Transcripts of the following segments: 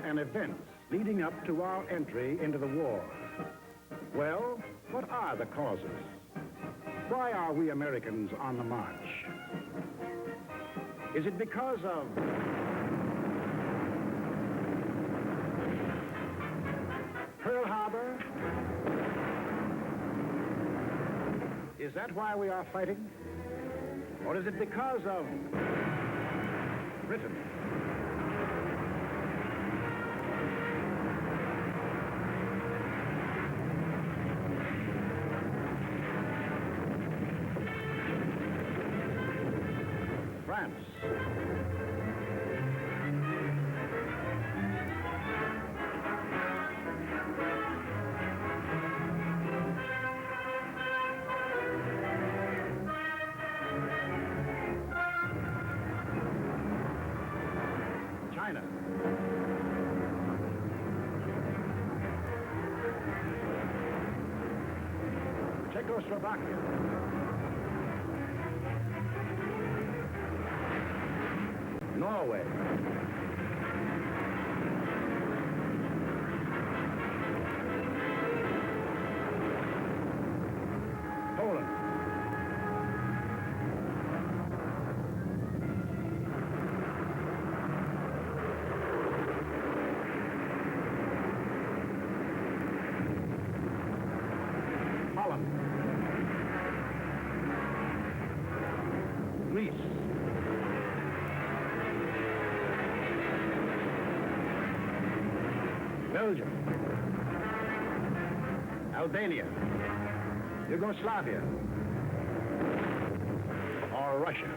and events leading up to our entry into the war. Well, what are the causes? Why are we Americans on the march? Is it because of Pearl Harbor? Is that why we are fighting? Or is it because of Britain? France. China. Czechoslovaquia. Norway. Poland. Holland. Greece. Belgium, Albania, Yugoslavia, or Russia.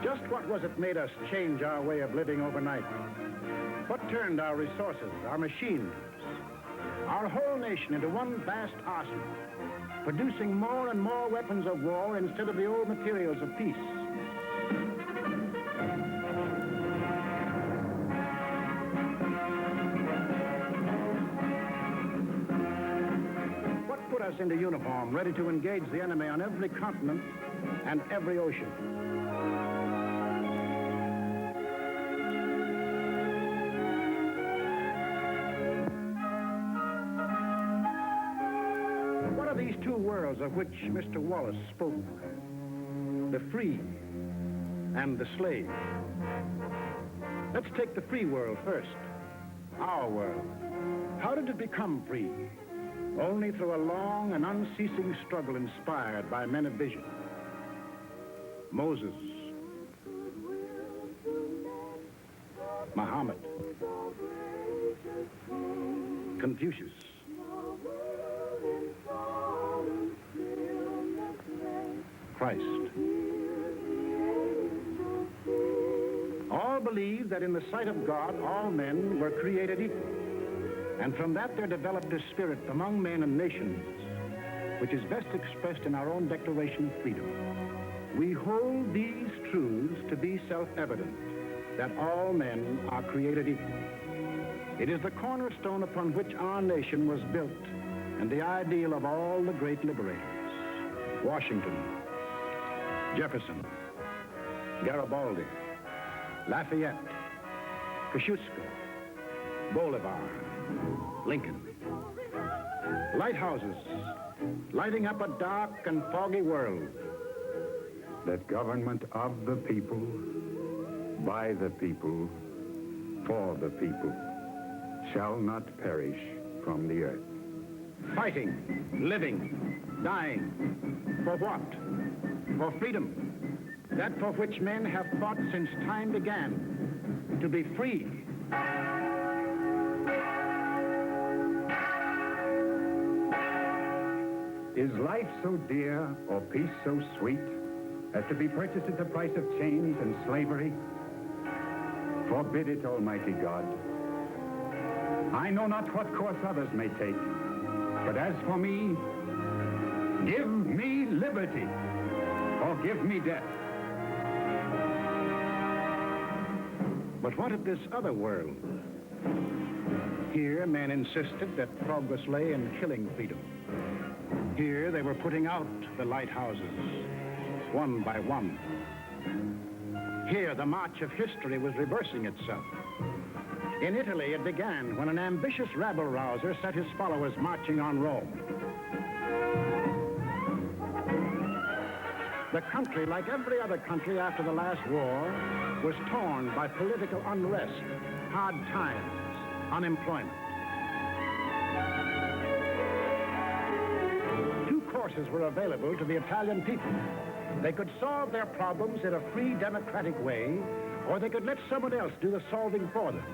Just what was it made us change our way of living overnight? What turned our resources, our machines, our whole nation into one vast arsenal, producing more and more weapons of war instead of the old materials of peace? What put us into uniform, ready to engage the enemy on every continent and every ocean? These two worlds of which Mr. Wallace spoke, the free and the slave. Let's take the free world first, our world. How did it become free? Only through a long and unceasing struggle inspired by men of vision. Moses, Muhammad, Confucius, Christ. All believed that in the sight of God, all men were created equal. And from that there developed a spirit among men and nations, which is best expressed in our own Declaration of Freedom. We hold these truths to be self-evident, that all men are created equal. It is the cornerstone upon which our nation was built, and the ideal of all the great liberators. Washington, Jefferson, Garibaldi, Lafayette, Kosciuszko, Bolivar, Lincoln. Lighthouses lighting up a dark and foggy world. That government of the people, by the people, for the people, shall not perish from the earth. Fighting, living, dying. For what? For freedom. That for which men have fought since time began. To be free. Is life so dear or peace so sweet as to be purchased at the price of chains and slavery? Forbid it, Almighty God. I know not what course others may take, but as for me, Give me liberty, or give me death. But what of this other world? Here, men insisted that progress lay in killing freedom. Here, they were putting out the lighthouses, one by one. Here, the march of history was reversing itself. In Italy, it began when an ambitious rabble-rouser set his followers marching on Rome. The country, like every other country after the last war, was torn by political unrest, hard times, unemployment. Two courses were available to the Italian people. They could solve their problems in a free, democratic way, or they could let someone else do the solving for them.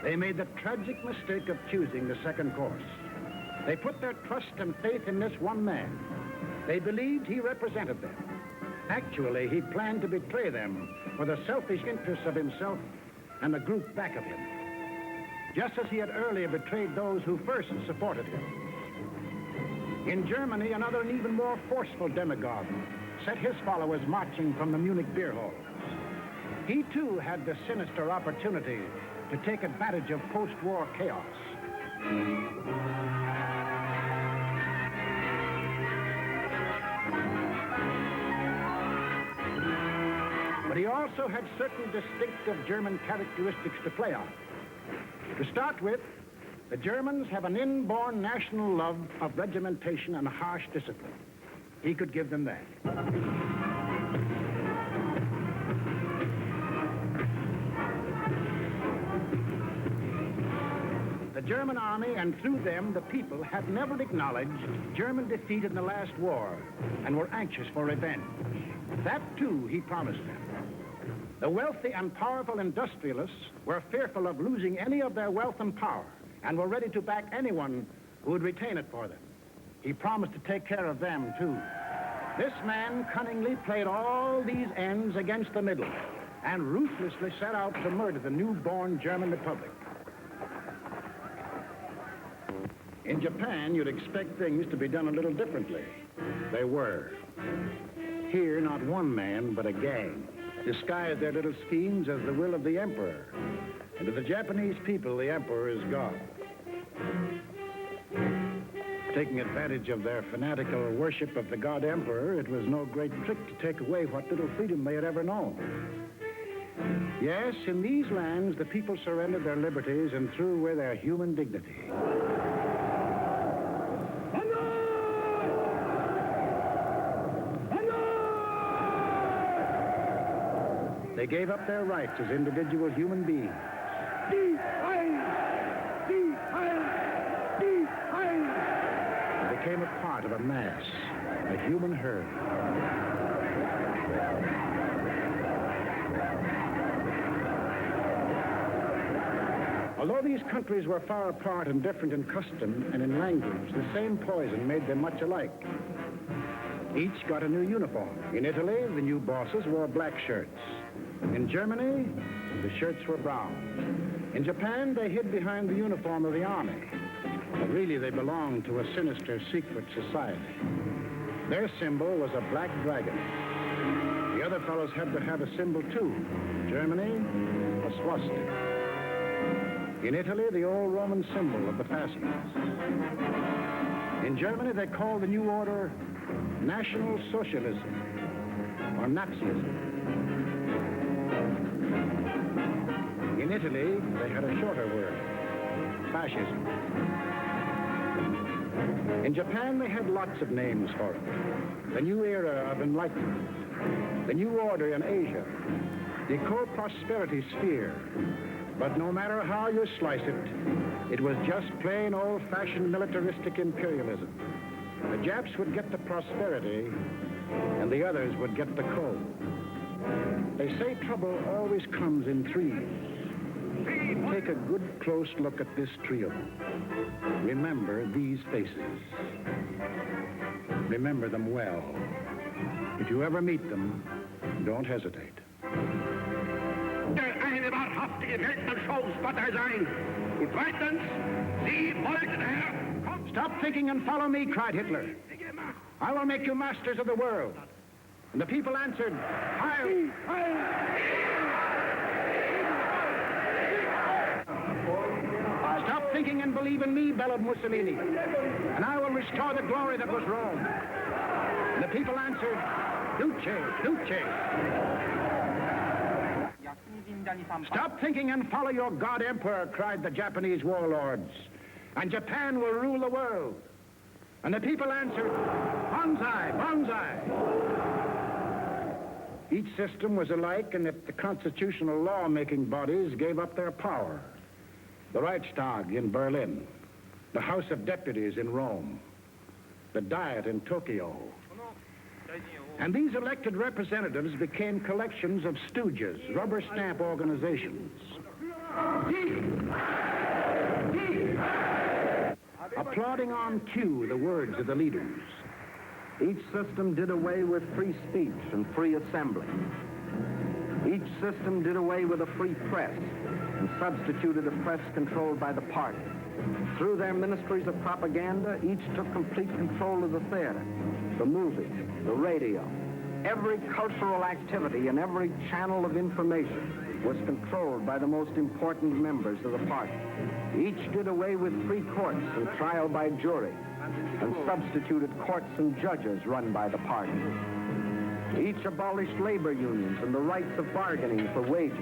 They made the tragic mistake of choosing the second course. They put their trust and faith in this one man. They believed he represented them. Actually, he planned to betray them for the selfish interests of himself and the group back of him, just as he had earlier betrayed those who first supported him. In Germany, another and even more forceful demagogue set his followers marching from the Munich beer halls. He, too, had the sinister opportunity to take advantage of post-war chaos. But he also had certain distinctive German characteristics to play on. To start with, the Germans have an inborn national love of regimentation and harsh discipline. He could give them that. The German army, and through them, the people, had never acknowledged German defeat in the last war and were anxious for revenge. That, too, he promised them. The wealthy and powerful industrialists were fearful of losing any of their wealth and power and were ready to back anyone who would retain it for them. He promised to take care of them, too. This man cunningly played all these ends against the middle and ruthlessly set out to murder the newborn German Republic. In Japan, you'd expect things to be done a little differently. They were. Here, not one man, but a gang disguised their little schemes as the will of the emperor. And to the Japanese people, the emperor is God. Taking advantage of their fanatical worship of the god emperor, it was no great trick to take away what little freedom they had ever known. Yes, in these lands, the people surrendered their liberties and threw away their human dignity. They gave up their rights as individual human beings. They became a part of a mass, a human herd. Although these countries were far apart and different in custom and in language, the same poison made them much alike. Each got a new uniform. In Italy, the new bosses wore black shirts. In Germany, the shirts were brown. In Japan, they hid behind the uniform of the army. But really, they belonged to a sinister, secret society. Their symbol was a black dragon. The other fellows had to have a symbol, too. In Germany, a swastika. In Italy, the old Roman symbol of the fascists. In Germany, they called the new order National Socialism, or Nazism. In Italy, they had a shorter word, fascism. In Japan, they had lots of names for it. The new era of enlightenment, the new order in Asia, the co-prosperity sphere. But no matter how you slice it, it was just plain old-fashioned militaristic imperialism. The Japs would get the prosperity, and the others would get the coal. They say trouble always comes in threes. Take a good, close look at this trio. Remember these faces. Remember them well. If you ever meet them, don't hesitate. Eine wahrhaftige Weltanschauungspartei sein. Und zweitens, Sie wollten, Herr... Stop thinking and follow me, cried Hitler. I will make you masters of the world. And the people answered, Heil! Stop thinking and believe in me, bellowed Mussolini, and I will restore the glory that was Rome. And the people answered, Duce, Duce. Stop thinking and follow your God Emperor, cried the Japanese warlords, and Japan will rule the world. And the people answered, Banzai, Banzai. Each system was alike in that the constitutional law-making bodies gave up their power. The Reichstag in Berlin, the House of Deputies in Rome, the Diet in Tokyo. And these elected representatives became collections of stooges, rubber stamp organizations. Applauding on cue the words of the leaders. Each system did away with free speech and free assembly. Each system did away with a free press and substituted a press controlled by the party. Through their ministries of propaganda, each took complete control of the theater, the movies, the radio. Every cultural activity and every channel of information was controlled by the most important members of the party. Each did away with free courts and trial by jury, and substituted courts and judges run by the party. Each abolished labor unions and the rights of bargaining for wages.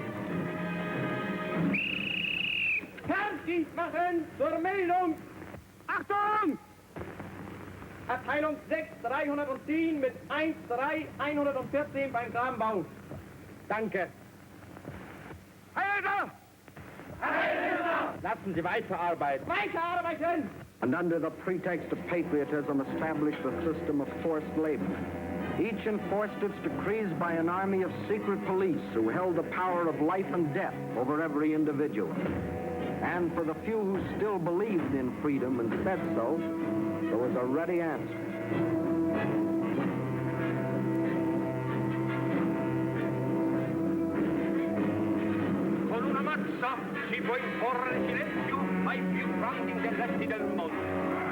Fertig machen zur Meldung! Achtung! Abteilung 6, 310 mit 1-3-114 beim Kranbau. Danke. Heilder! Heilder! Lassen Sie weiterarbeiten. Weiterarbeiten! And under the pretext of patriotism established a system of forced labor. Each enforced its decrees by an army of secret police who held the power of life and death over every individual. And for the few who still believed in freedom and said so, there was a ready answer. Con una mazza si può imporre silenzio ai più grandi intelletti del mondo.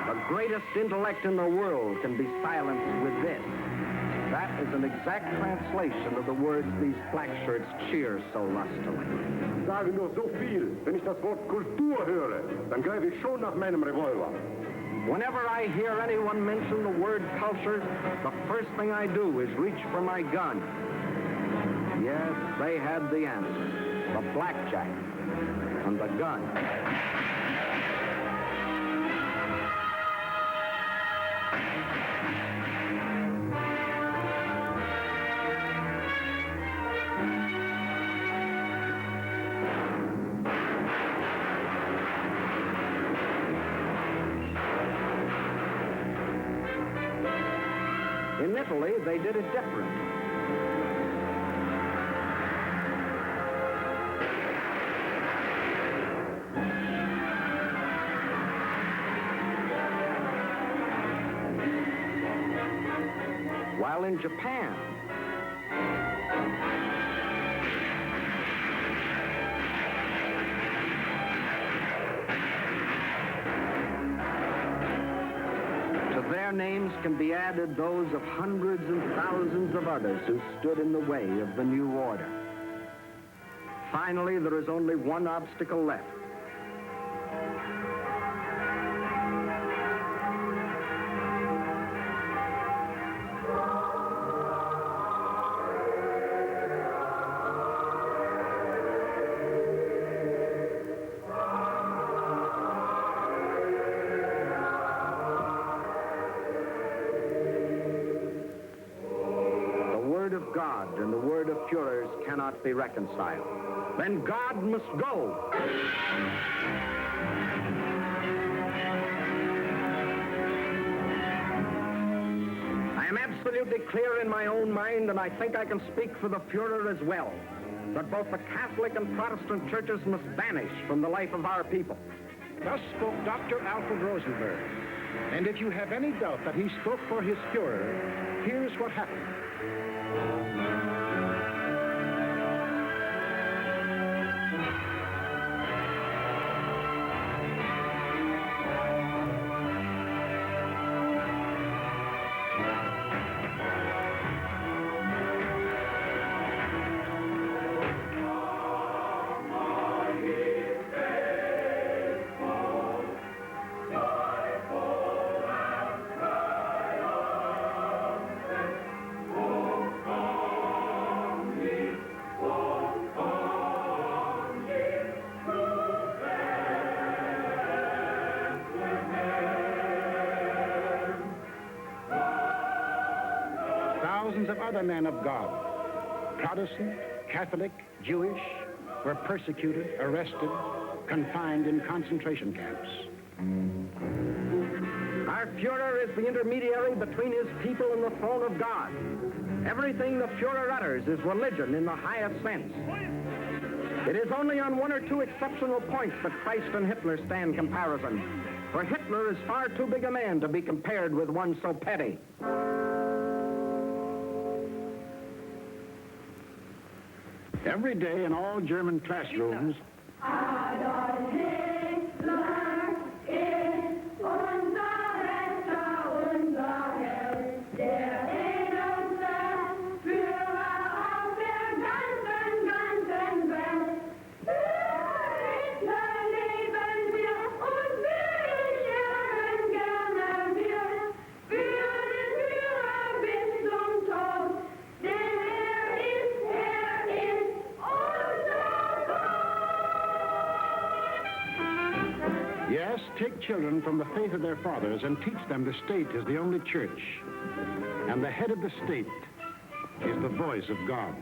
The greatest intellect in the world can be silenced with this. That is an exact translation of the words these black shirts cheer so lustily. Ich sage nur so viel, wenn ich das Wort Kultur höre, dann greife ich schon nach meinem Revolver. Whenever I hear anyone mention the word culture, the first thing I do is reach for my gun. Yes, they had the answer. The blackjack and the gun. In Italy, they did it different. While in Japan, their names can be added those of hundreds and thousands of others who stood in the way of the new order. Finally, there is only one obstacle left. God and the word of Führers cannot be reconciled. Then God must go. I am absolutely clear in my own mind, and I think I can speak for the Führer as well, that both the Catholic and Protestant churches must vanish from the life of our people. Thus spoke Dr. Alfred Rosenberg. And if you have any doubt that he spoke for his Führer, here's what happened. thousands of other men of God, Protestant, Catholic, Jewish, were persecuted, arrested, confined in concentration camps. Our Führer is the intermediary between his people and the throne of God. Everything the Führer utters is religion in the highest sense. It is only on one or two exceptional points that Christ and Hitler stand comparison. For Hitler is far too big a man to be compared with one so petty. Every day in all German classrooms, yes, take children from the faith of their fathers and teach them the state is the only church. And the head of the state is the voice of God.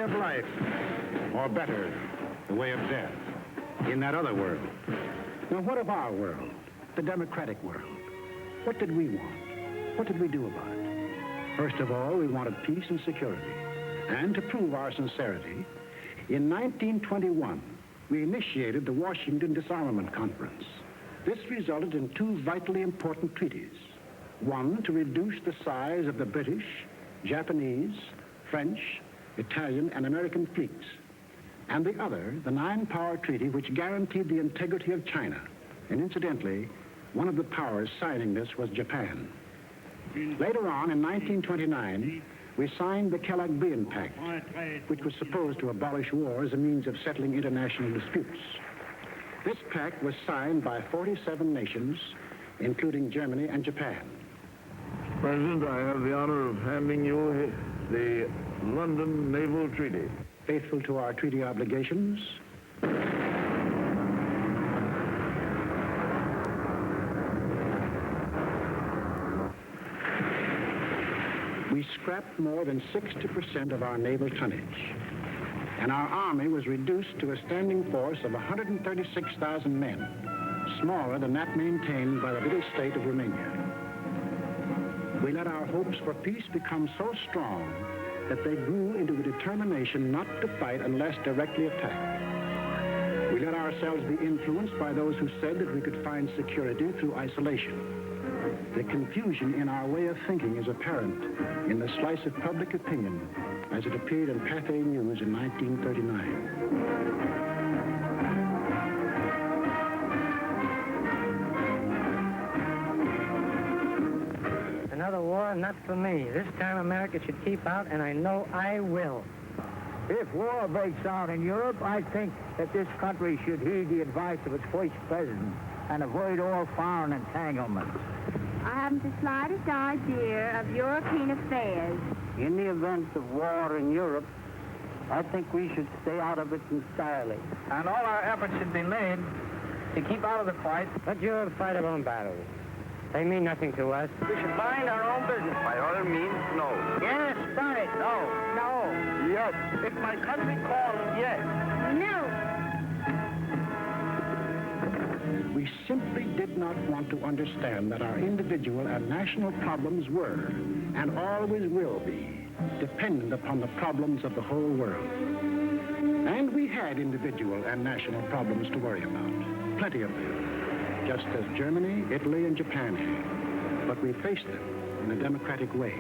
way of life. Or better, the way of death, in that other world. Now, what of our world, the democratic world? What did we want? What did we do about it? First of all, we wanted peace and security. And to prove our sincerity, in 1921, we initiated the Washington Disarmament Conference. This resulted in two vitally important treaties. One, to reduce the size of the British, Japanese, French, Italian, and American fleets. And the other, the Nine-Power Treaty, which guaranteed the integrity of China. And incidentally, one of the powers signing this was Japan. Later on, in 1929, we signed the Kellogg-Briand Pact, which was supposed to abolish war as a means of settling international disputes. This pact was signed by 47 nations, including Germany and Japan. President, I have the honor of handing you the London Naval Treaty. Faithful to our treaty obligations, we scrapped more than 60% of our naval tonnage, and our army was reduced to a standing force of 136,000 men, smaller than that maintained by the little state of Romania. We let our hopes for peace become so strong that they grew into a determination not to fight unless directly attacked. We let ourselves be influenced by those who said that we could find security through isolation. The confusion in our way of thinking is apparent in the slice of public opinion as it appeared in Pathé News in 1939. Another war, not for me. This time America should keep out, and I know I will. If war breaks out in Europe, I think that this country should heed the advice of its first president and avoid all foreign entanglements. I haven't the slightest idea of European affairs. In the event of war in Europe, I think we should stay out of it entirely. And all our efforts should be made to keep out of the fight. Let Europe fight her own battles. They mean nothing to us. We should mind our own business. By all means, no. Yes, right. No. No. Yes. If my country calls, yes. No. We simply did not want to understand that our individual and national problems were, and always will be, dependent upon the problems of the whole world. And we had individual and national problems to worry about, plenty of them, just as Germany, Italy, and Japan had. But we faced them in a democratic way.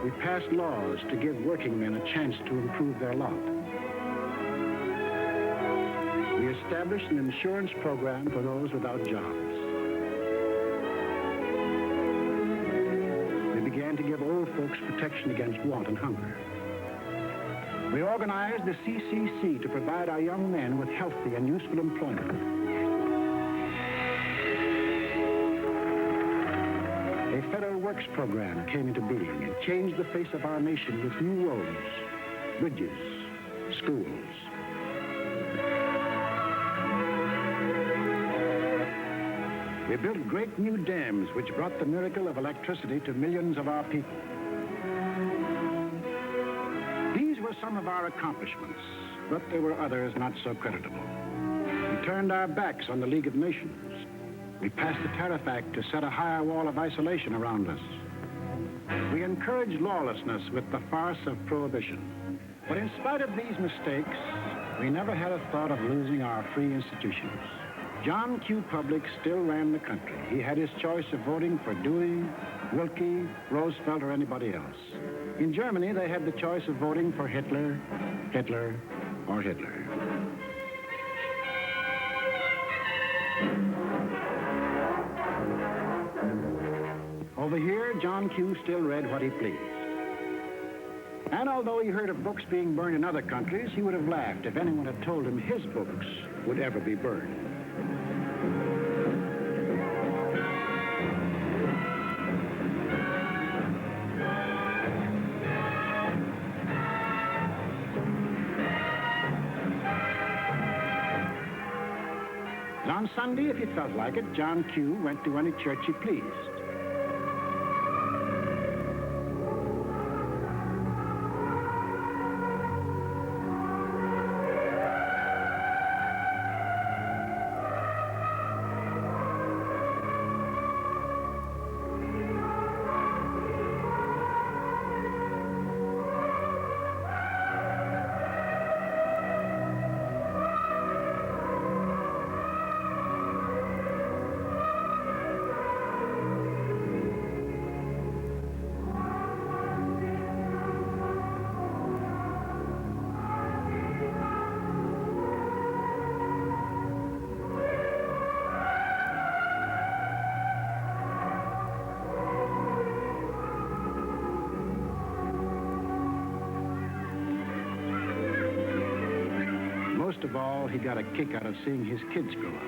We passed laws to give working men a chance to improve their lot. We established an insurance program for those without jobs. We began to give old folks protection against want and hunger. We organized the CCC to provide our young men with healthy and useful employment. A federal works program came into being and changed the face of our nation with new roads, bridges, schools. We built great new dams which brought the miracle of electricity to millions of our people. These were some of our accomplishments, but there were others not so creditable. We turned our backs on the League of Nations. We passed the Tariff Act to set a higher wall of isolation around us. We encouraged lawlessness with the farce of prohibition. But in spite of these mistakes, we never had a thought of losing our free institutions. John Q. Public still ran the country. He had his choice of voting for Dewey, Wilkie, Roosevelt, or anybody else. In Germany, they had the choice of voting for Hitler, Hitler, or Hitler. Over here, John Q. still read what he pleased. And although he heard of books being burned in other countries, he would have laughed if anyone had told him his books would ever be burned. On Sunday, if he felt like it, John Q. went to any church he pleased. of all, he got a kick out of seeing his kids grow up.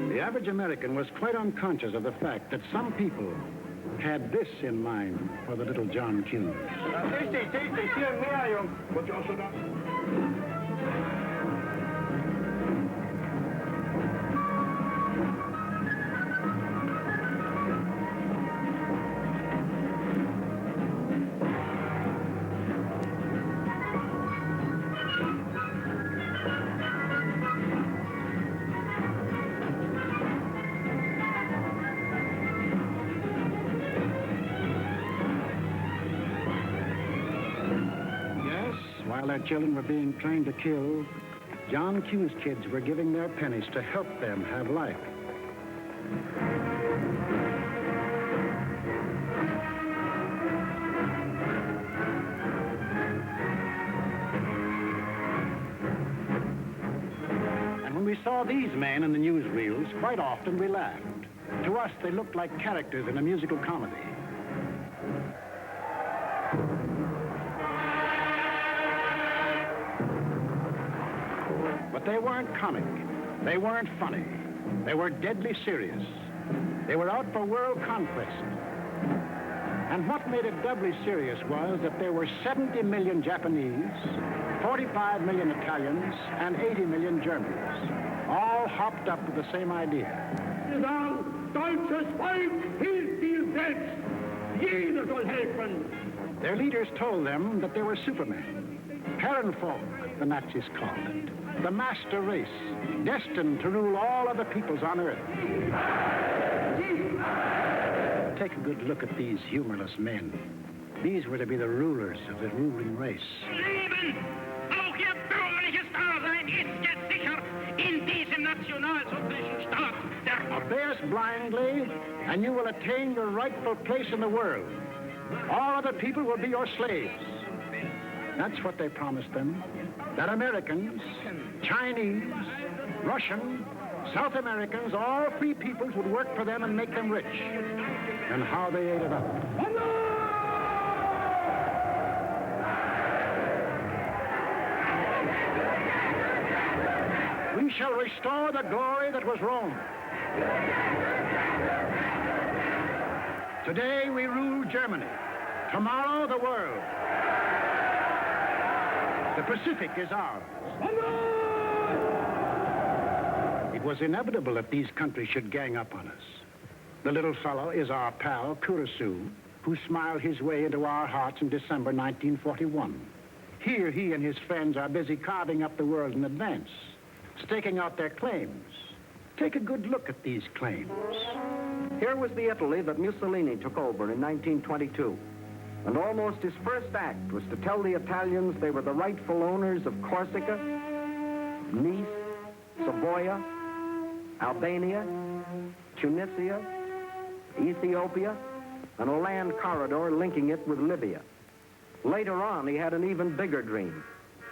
The average American was quite unconscious of the fact that some people had this in mind for the little John Q. While their children were being trained to kill, John Q's kids were giving their pennies to help them have life. And when we saw these men in the newsreels, quite often we laughed. To us, they looked like characters in a musical comedy. But they weren't comic. They weren't funny. They were deadly serious. They were out for world conquest. And what made it doubly serious was that there were 70 million Japanese, 45 million Italians, and 80 million Germans, all hopped up with the same idea. Their leaders told them that they were supermen, Herrenvolk, the Nazis called it. The master race, destined to rule all other peoples on Earth. Take a good look at these humorless men. These were to be the rulers of the ruling race. Leben, auch ihr bürgerliches Dasein ist jetzt sicher in diesem nationalsozialistischen Staat. Obey us blindly, and you will attain your rightful place in the world. All other people will be your slaves. That's what they promised them. That Americans, Chinese, Russian, South Americans, all free peoples would work for them and make them rich. And how they ate it up. We shall restore the glory that was Rome. Today we rule Germany. Tomorrow the world. The Pacific is ours. It was inevitable that these countries should gang up on us. The little fellow is our pal, Kurosu, who smiled his way into our hearts in December 1941. Here, he and his friends are busy carving up the world in advance, staking out their claims. Take a good look at these claims. Here was the Italy that Mussolini took over in 1922. And almost his first act was to tell the Italians they were the rightful owners of Corsica, Nice, Savoia, Albania, Tunisia, Ethiopia, and a land corridor linking it with Libya. Later on, he had an even bigger dream.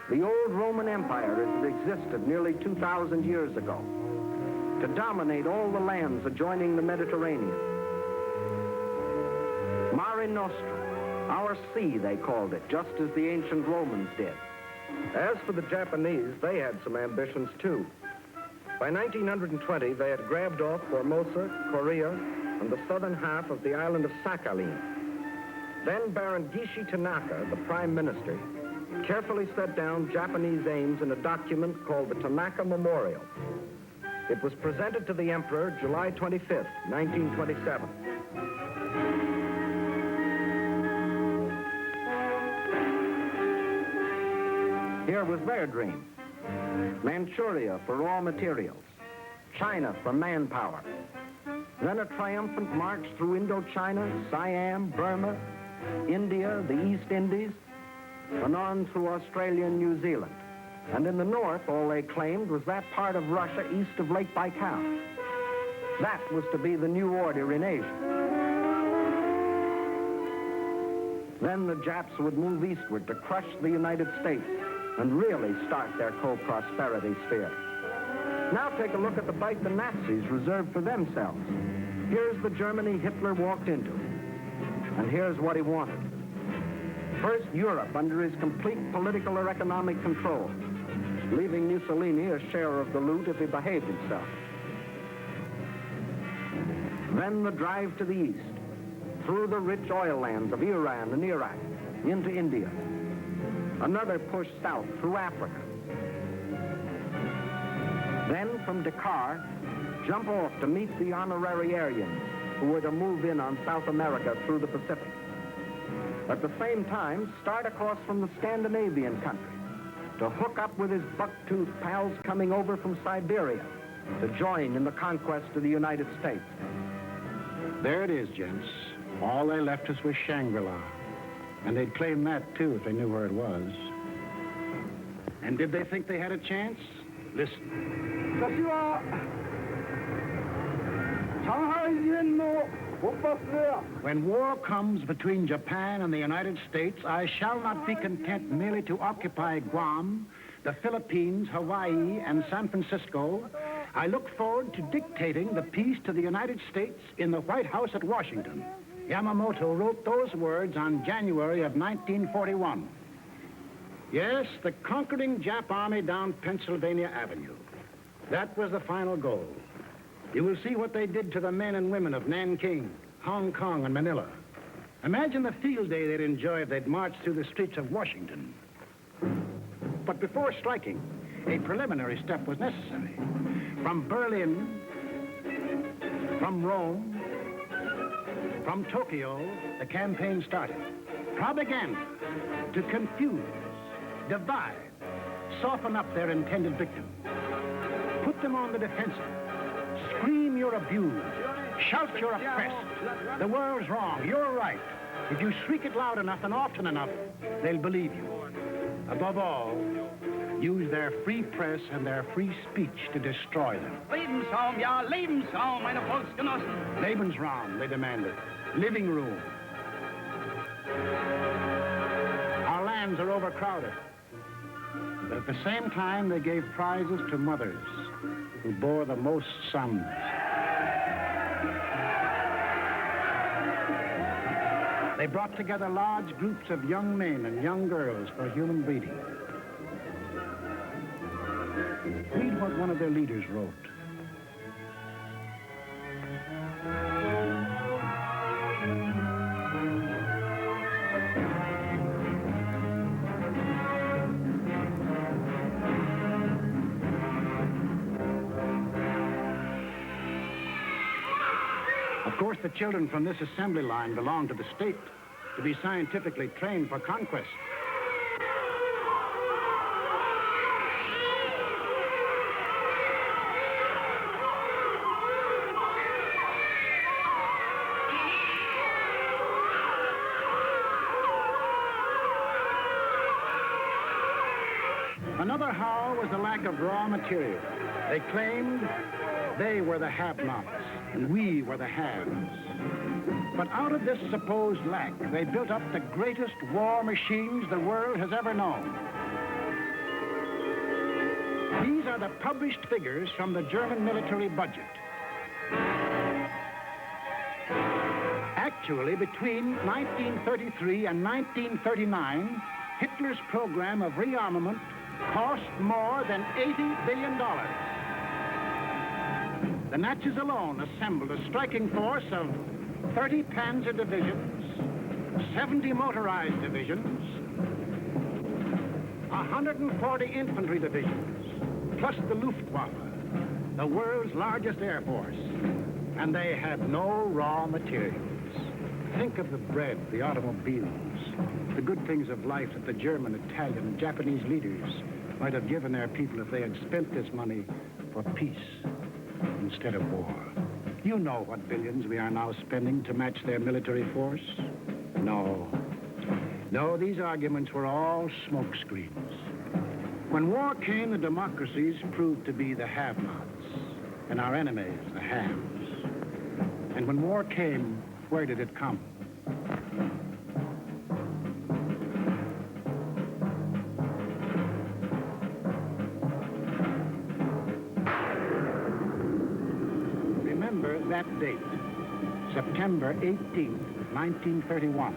The old Roman Empire as it existed nearly 2,000 years ago, to dominate all the lands adjoining the Mediterranean. Mare Nostrum. Our sea, they called it, just as the ancient Romans did. As for the Japanese, they had some ambitions, too. By 1920, they had grabbed off Formosa, Korea, and the southern half of the island of Sakhalin. Then Baron Gishi Tanaka, the prime minister, carefully set down Japanese aims in a document called the Tanaka Memorial. It was presented to the emperor July 25th, 1927. Here was their dream. Manchuria for raw materials. China for manpower. Then a triumphant march through Indochina, Siam, Burma, India, the East Indies, and on through Australia and New Zealand. And in the north, all they claimed was that part of Russia east of Lake Baikal. That was to be the new order in Asia. Then the Japs would move eastward to crush the United States and really start their co-prosperity sphere. Now take a look at the bite the Nazis reserved for themselves. Here's the Germany Hitler walked into, and here's what he wanted. First, Europe under his complete political or economic control, leaving Mussolini a share of the loot if he behaved himself. Then the drive to the east, through the rich oil lands of Iran and Iraq, into India. Another push south through Africa. Then from Dakar, jump off to meet the honorary Aryans who were to move in on South America through the Pacific. At the same time, start across from the Scandinavian countries to hook up with his buck-toothed pals coming over from Siberia to join in the conquest of the United States. There it is, gents. All they left us was Shangri-La. And they'd claim that, too, if they knew where it was. And did they think they had a chance? Listen. When war comes between Japan and the United States, I shall not be content merely to occupy Guam, the Philippines, Hawaii, and San Francisco. I look forward to dictating the peace to the United States in the White House at Washington. Yamamoto wrote those words on January of 1941. Yes, the conquering Jap army down Pennsylvania Avenue. That was the final goal. You will see what they did to the men and women of Nanking, Hong Kong, and Manila. Imagine the field day they'd enjoy if they'd marched through the streets of Washington. But before striking, a preliminary step was necessary. From Berlin, from Rome, from Tokyo, the campaign started. Propaganda to confuse, divide, soften up their intended victim. Put them on the defensive. Scream you're abused. Shout you're oppressed. The world's wrong. You're right. If you shriek it loud enough and often enough, they'll believe you. Above all, use their free press and their free speech to destroy them. Lebensraum, ja, Lebensraum, meine Volksgenossen. Lebensraum, they demanded. Living room. Our lands are overcrowded. But at the same time, they gave prizes to mothers who bore the most sons. They brought together large groups of young men and young girls for human breeding. Read what one of their leaders wrote. Of course, the children from this assembly line belong to the state to be scientifically trained for conquest. Another howl was the lack of raw material. They claimed they were the have-nots and we were the haves. But out of this supposed lack, they built up the greatest war machines the world has ever known. These are the published figures from the German military budget. Actually, between 1933 and 1939, Hitler's program of rearmament cost more than $80 billion. The Nazis alone assembled a striking force of 30 panzer divisions, 70 motorized divisions, 140 infantry divisions, plus the Luftwaffe, the world's largest air force. And they had no raw materials. Think of the bread, the automobiles, the good things of life that the German, Italian, and Japanese leaders might have given their people if they had spent this money for peace instead of war. You know what billions we are now spending to match their military force? No. No, these arguments were all smokescreens. When war came, the democracies proved to be the have-nots, and our enemies, the haves. And when war came, where did it come? Remember that date, September 18th, 1931.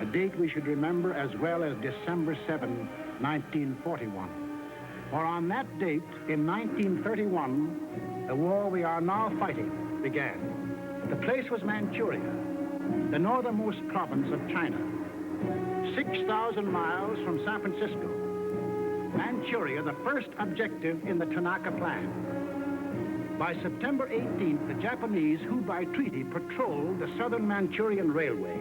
A date we should remember as well as December 7, 1941. For on that date, in 1931, the war we are now fighting began. The place was Manchuria, the northernmost province of China, 6,000 miles from San Francisco. Manchuria, the first objective in the Tanaka Plan. By September 18th, the Japanese, who by treaty patrolled the southern Manchurian Railway,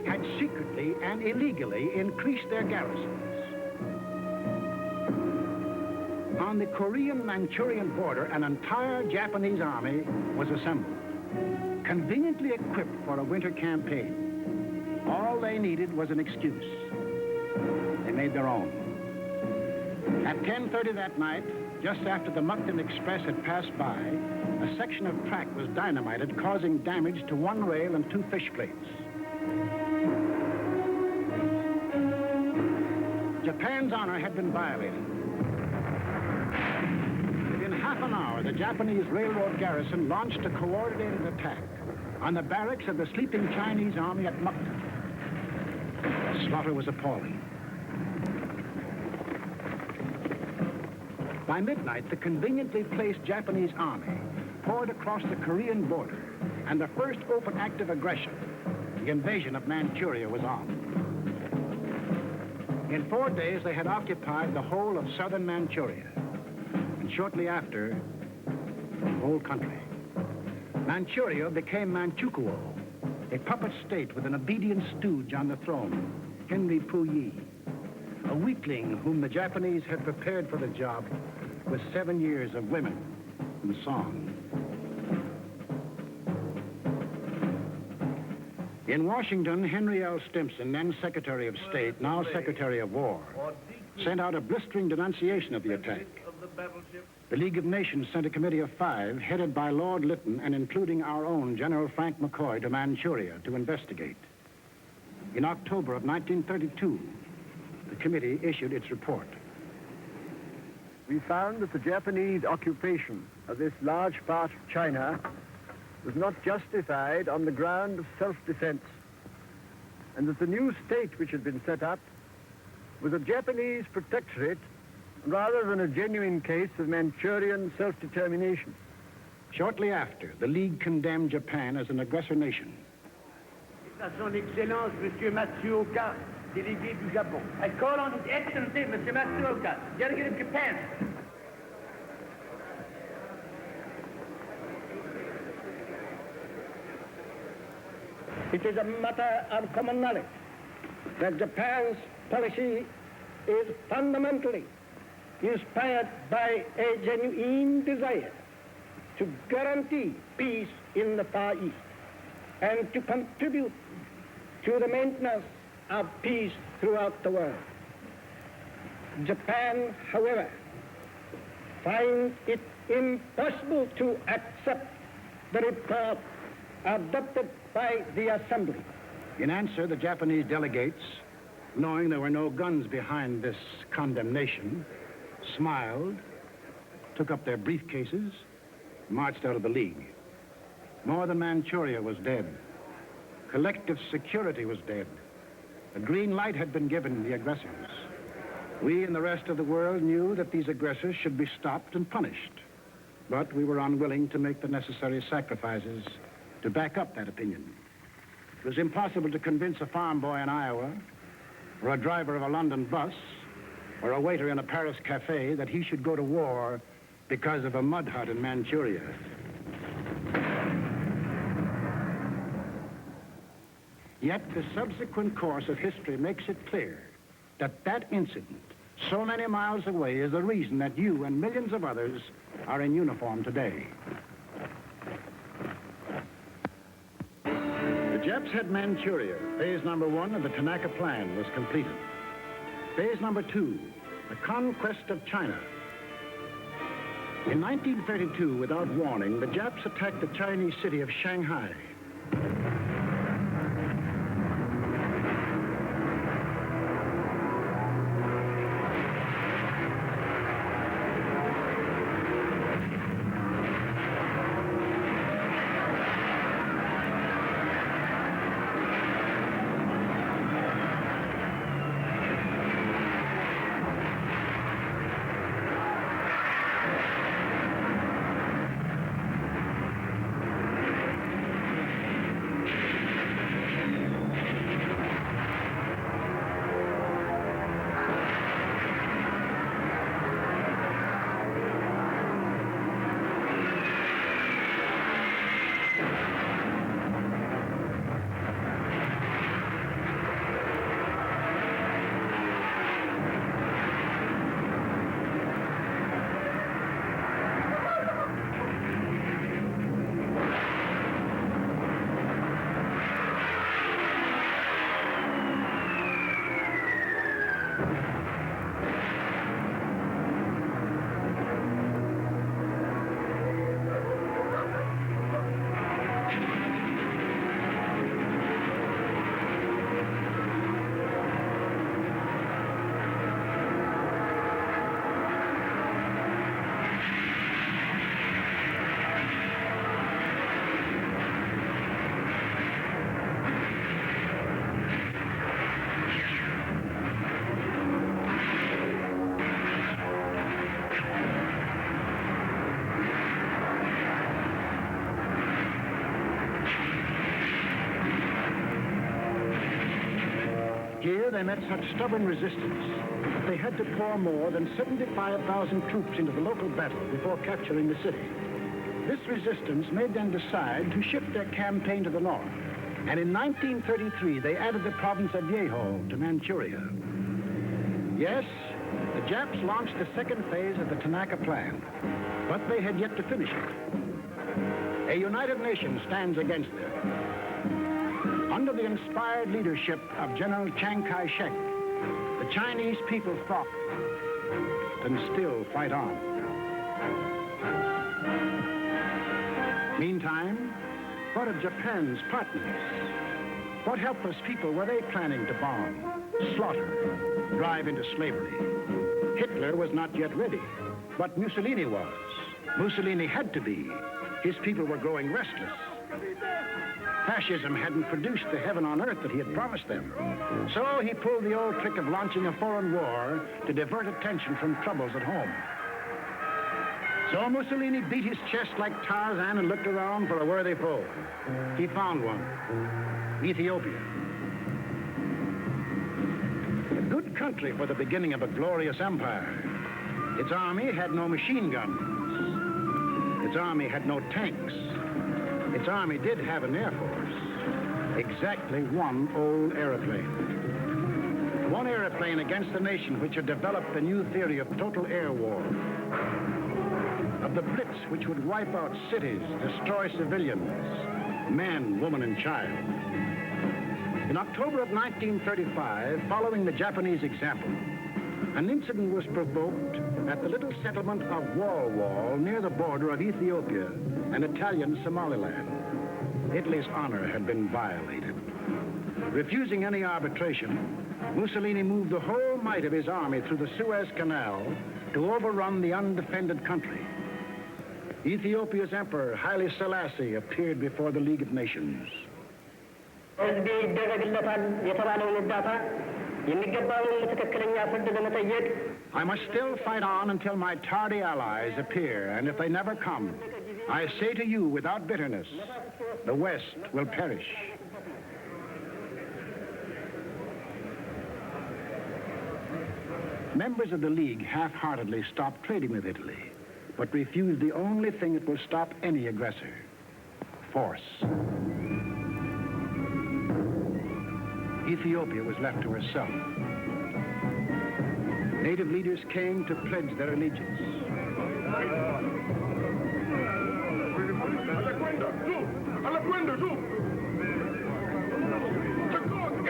had secretly and illegally increased their garrisons. On the Korean-Manchurian border, an entire Japanese army was assembled, conveniently equipped for a winter campaign. All they needed was an excuse. They made their own. At 10:30 that night, just after the Mukden Express had passed by, a section of track was dynamited, causing damage to one rail and two fish plates. Japan's honor had been violated. Within half an hour, the Japanese railroad garrison launched a coordinated attack on the barracks of the sleeping Chinese army at Mukden. The slaughter was appalling. By midnight, the conveniently placed Japanese army poured across the Korean border, and the first open act of aggression, the invasion of Manchuria, was on. In 4 days, they had occupied the whole of southern Manchuria, and shortly after, the whole country. Manchuria became Manchukuo, a puppet state with an obedient stooge on the throne, Henry Puyi, a weakling whom the Japanese had prepared for the job with 7 years of women and song. In Washington, Henry L. Stimson, then Secretary of State, now Secretary of War, sent out a blistering denunciation of the attack. The League of Nations sent a committee of 5, headed by Lord Lytton and including our own General Frank McCoy, to Manchuria to investigate. In October of 1932, the committee issued its report. We found that the Japanese occupation of this large part of China was not justified on the ground of self-defense, and that the new state which had been set up was a Japanese protectorate rather than a genuine case of Manchurian self-determination. Shortly after, the League condemned Japan as an aggressor nation. Son Excellence, Monsieur Matsuoka, délégué du Japon. I call on His Excellency, Monsieur Matsuoka, delegate of Japan. It is a matter of common knowledge that Japan's policy is fundamentally inspired by a genuine desire to guarantee peace in the Far East and to contribute to the maintenance of peace throughout the world. Japan, however, finds it impossible to accept the report adopted by the Assembly. In answer, the Japanese delegates, knowing there were no guns behind this condemnation, smiled, took up their briefcases, marched out of the League. Northern Manchuria was dead. Collective security was dead. A green light had been given the aggressors. We and the rest of the world knew that these aggressors should be stopped and punished. But we were unwilling to make the necessary sacrifices to back up that opinion. It was impossible to convince a farm boy in Iowa, or a driver of a London bus, or a waiter in a Paris cafe that he should go to war because of a mud hut in Manchuria. Yet the subsequent course of history makes it clear that that incident, so many miles away, is the reason that you and millions of others are in uniform today. Japs had Manchuria. Phase number 1 of the Tanaka Plan was completed. Phase number 2, the conquest of China. In 1932, without warning, the Japs attacked the Chinese city of Shanghai. Here they met such stubborn resistance that they had to pour more than 75,000 troops into the local battle before capturing the city. This resistance made them decide to shift their campaign to the north. And in 1933, they added the province of Yeho to Manchuria. Yes, the Japs launched the second phase of the Tanaka Plan, but they had yet to finish it. A united nation stands against them. Under the inspired leadership of General Chiang Kai-shek, the Chinese people fought and still fight on. Meantime, what of Japan's partners? What helpless people were they planning to bomb, slaughter, drive into slavery? Hitler was not yet ready, but Mussolini was. Mussolini had to be. His people were growing restless. Fascism hadn't produced the heaven on earth that he had promised them. So he pulled the old trick of launching a foreign war to divert attention from troubles at home. So Mussolini beat his chest like Tarzan and looked around for a worthy foe. He found one, Ethiopia. A good country for the beginning of a glorious empire. Its army had no machine guns. Its army had no tanks. Its army did have an air force. Exactly one old airplane. One airplane against the nation which had developed the new theory of total air war. Of the blitz which would wipe out cities, destroy civilians, men, woman, and child. In October of 1935, following the Japanese example, an incident was provoked at the little settlement of Wal near the border of Ethiopia and Italian Somaliland. Italy's honor had been violated. Refusing any arbitration, Mussolini moved the whole might of his army through the Suez Canal to overrun the undefended country. Ethiopia's emperor, Haile Selassie, appeared before the League of Nations. I must still fight on until my tardy allies appear, and if they never come, I say to you without bitterness, the West will perish. Members of the League half-heartedly stopped trading with Italy, but refused the only thing that will stop any aggressor, force. Ethiopia was left to herself. Native leaders came to pledge their allegiance.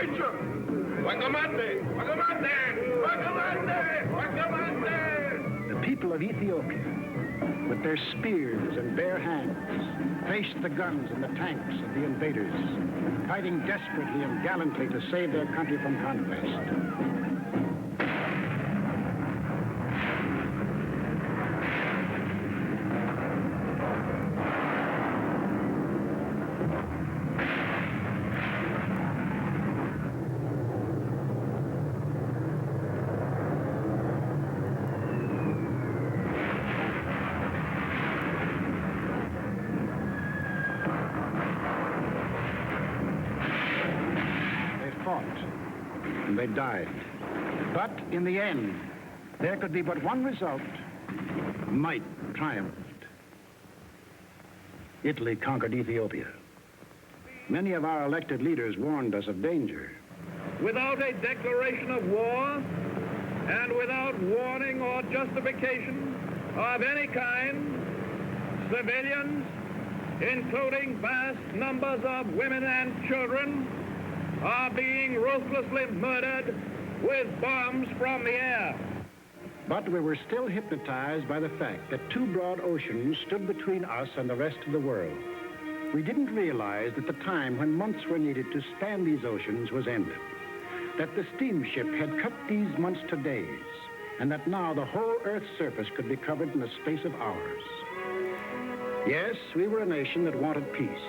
picture. Wagamande, Wagamande, Wagamande, Wagamande. The people of Ethiopia, with their spears and bare hands, faced the guns and the tanks of the invaders, fighting desperately and gallantly to save their country from conquest. And they died. But in the end, there could be but one result. Might triumphed. Italy conquered Ethiopia. Many of our elected leaders warned us of danger. Without a declaration of war and without warning or justification of any kind, civilians, including vast numbers of women and children, are being ruthlessly murdered with bombs from the air. But we were still hypnotized by the fact that two broad oceans stood between us and the rest of the world. We didn't realize that the time when months were needed to span these oceans was ended, that the steamship had cut these months to days, and that now the whole Earth's surface could be covered in the space of hours. Yes, we were a nation that wanted peace.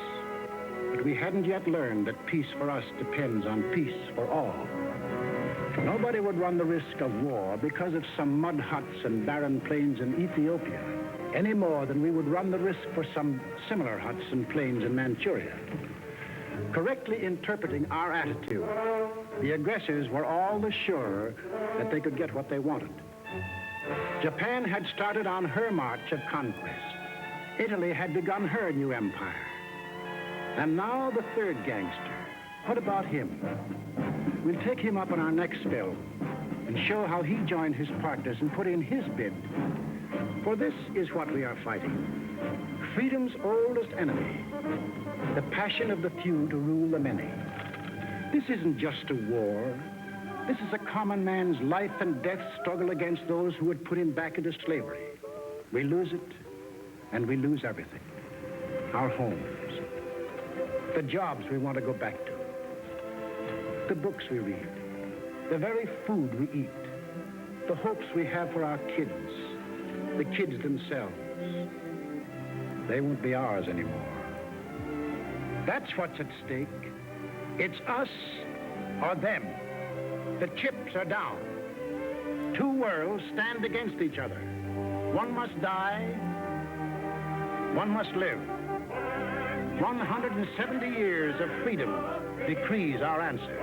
But we hadn't yet learned that peace for us depends on peace for all. Nobody would run the risk of war because of some mud huts and barren plains in Ethiopia, any more than we would run the risk for some similar huts and plains in Manchuria. Correctly interpreting our attitude, the aggressors were all the surer that they could get what they wanted. Japan had started on her march of conquest. Italy had begun her new empire. And now the third gangster. What about him? We'll take him up on our next film and show how he joined his partners and put in his bid. For this is what we are fighting. Freedom's oldest enemy. The passion of the few to rule the many. This isn't just a war. This is a common man's life and death struggle against those who would put him back into slavery. We lose it, and we lose everything. Our homes. The jobs we want to go back to. The books we read. The very food we eat. The hopes we have for our kids. The kids themselves. They won't be ours anymore. That's what's at stake. It's us or them. The chips are down. Two worlds stand against each other. One must die. One must live. 170 years of freedom decrees our answer.